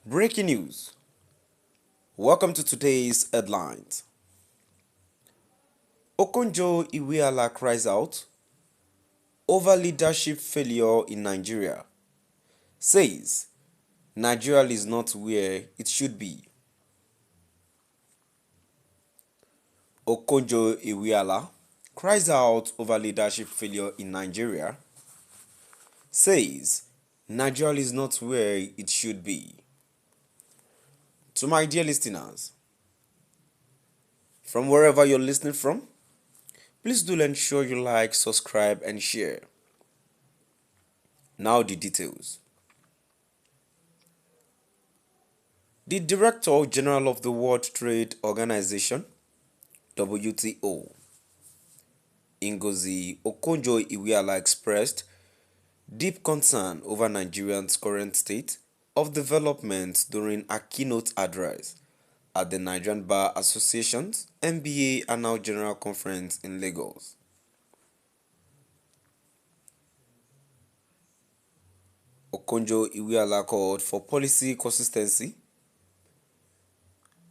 Breaking news. Welcome to today's headlines. Okonjo Iweala cries out over leadership failure in Nigeria. Says Nigeria is not where it should be. Okonjo Iweala cries out over leadership failure in Nigeria. Says Nigeria is not where it should be. To my dear listeners, from wherever you're listening from, please do ensure you like, subscribe, and share. Now the details. The Director General of the World Trade Organization, WTO, Ngozi Okonjo-Iweala expressed deep concern over Nigeria's current state of development during a keynote address at the Nigerian Bar Association's NBA Annual General Conference in Lagos. Okonjo-Iweala called for policy consistency,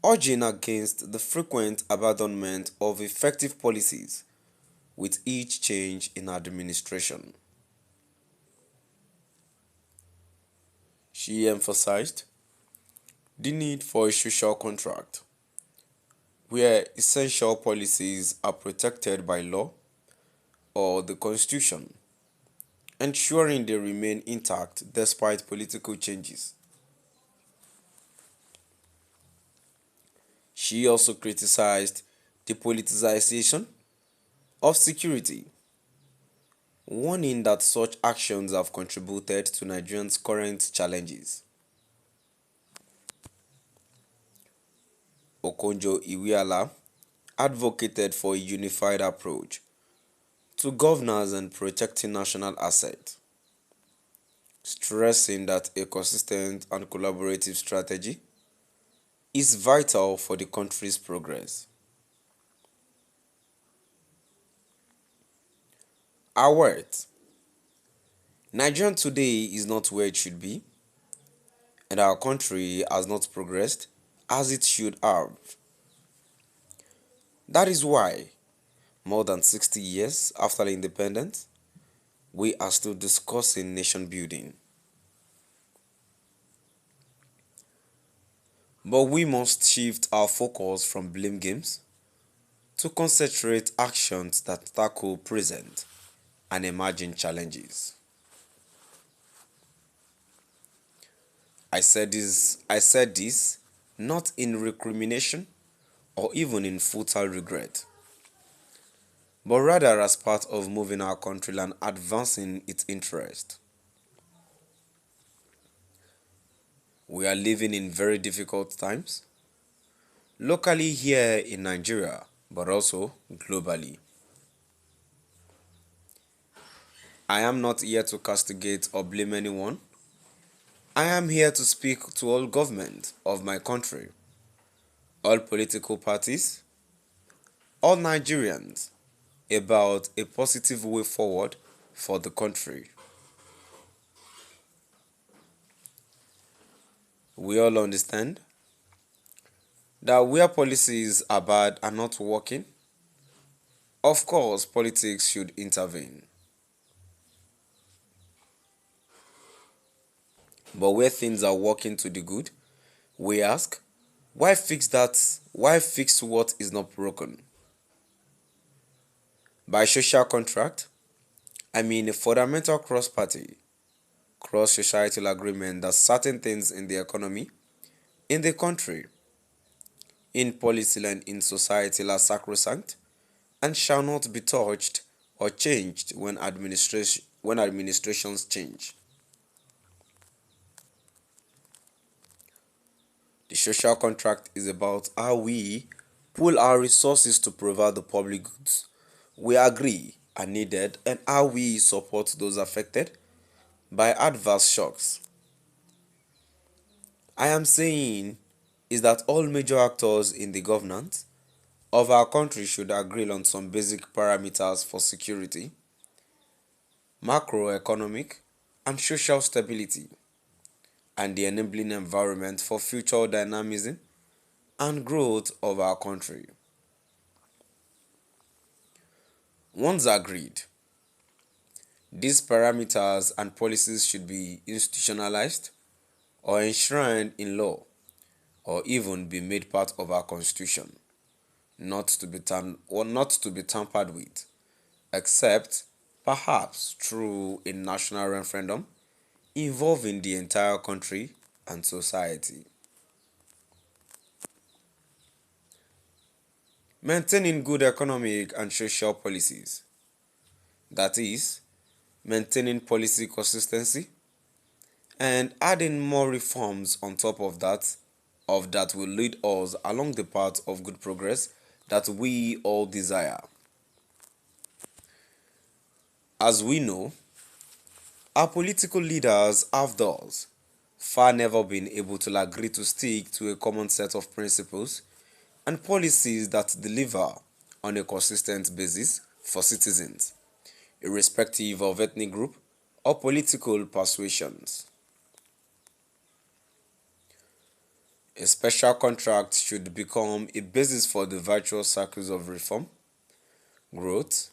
urging against the frequent abandonment of effective policies with each change in administration. She emphasized the need for a social contract where essential policies are protected by law or the Constitution, ensuring they remain intact despite political changes. She also criticized the politicization of security, warning that such actions have contributed to Nigerians' current challenges. Okonjo-Iweala advocated for a unified approach to governance and protecting national assets, stressing that a consistent and collaborative strategy is vital for the country's progress. Our words. Nigeria today is not where it should be, and our country has not progressed as it should have. That is why, more than 60 years after independence, we are still discussing nation building. But we must shift our focus from blame games to concentrate actions that tackle present and emerging challenges. I said this not in recrimination or even in futile regret, but rather as part of moving our country and advancing its interest. We are living in very difficult times, locally here in Nigeria, but also globally. I am not here to castigate or blame anyone. I am here to speak to all government of my country, all political parties, all Nigerians about a positive way forward for the country. We all understand that where policies are bad and not working, of course politics should intervene. But where things are working to the good, we ask, why fix that? Why fix what is not broken? By social contract, I mean a fundamental cross-party, cross-societal agreement that certain things in the economy, in the country, in policy and in society are sacrosanct and shall not be touched or changed when administrations change. The social contract is about how we pool our resources to provide the public goods we agree are needed and how we support those affected by adverse shocks. I am saying is that all major actors in the governance of our country should agree on some basic parameters for security, macroeconomic, and social stability, and the enabling environment for future dynamism and growth of our country. Once agreed, these parameters and policies should be institutionalized or enshrined in law or even be made part of our constitution, not to be tampered with, except perhaps through a national referendum involving the entire country and society. Maintaining good economic and social policies, that is, maintaining policy consistency and adding more reforms on top of that will lead us along the path of good progress that we all desire. As we know, our political leaders have thus far never been able to agree to stick to a common set of principles and policies that deliver on a consistent basis for citizens, irrespective of ethnic group or political persuasions. A special contract should become a basis for the virtuous cycles of reform, growth,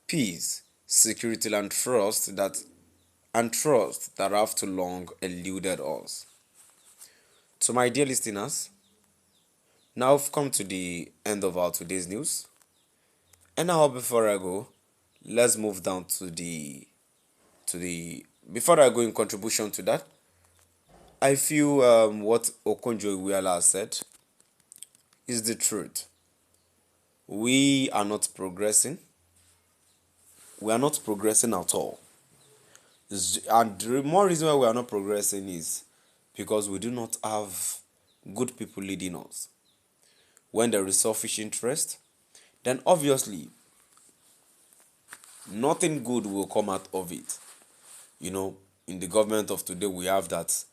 peace, security, and trust that have too long eluded us. So, my dear listeners, now we've come to the end of our today's news. And now, before I go, let's move down to the before I go in contribution to that. I feel what Okonjo Iweala said is the truth. We are not progressing. We are not progressing at all. And the more reason why we are not progressing is because we do not have good people leading us. When there is selfish interest, then obviously nothing good will come out of it. In the government of today, we have that